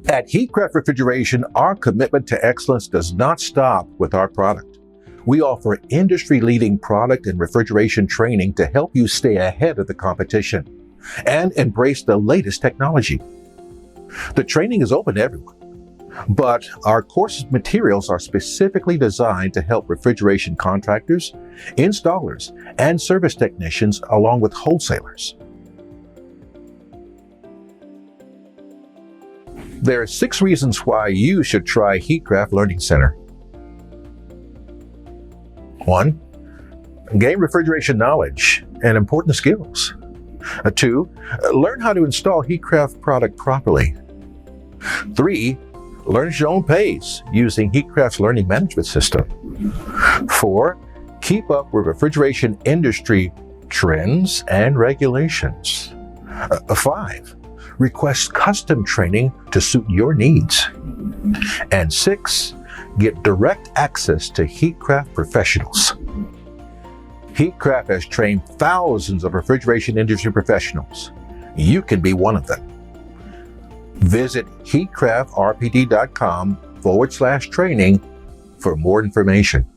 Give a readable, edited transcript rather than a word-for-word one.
At Heatcraft Refrigeration, our commitment to excellence does not stop with our product. We offer industry-leading product and refrigeration training to help you stay ahead of the competition and embrace the latest technology. The training is open to everyone, but our course materials are specifically designed to help refrigeration contractors, installers, and service technicians along with wholesalers. There are 6 reasons why you should try Heatcraft Learning Center. 1. Gain refrigeration knowledge and important skills. 2. Learn how to install Heatcraft product properly. 3. Learn at your own pace using Heatcraft's learning management system. 4. Keep up with refrigeration industry trends and regulations. 5. Request custom training to suit your needs. And 6. Get direct access to Heatcraft professionals. Heatcraft has trained thousands of refrigeration industry professionals. You can be one of them. Visit heatcraftrpd.com/training for more information.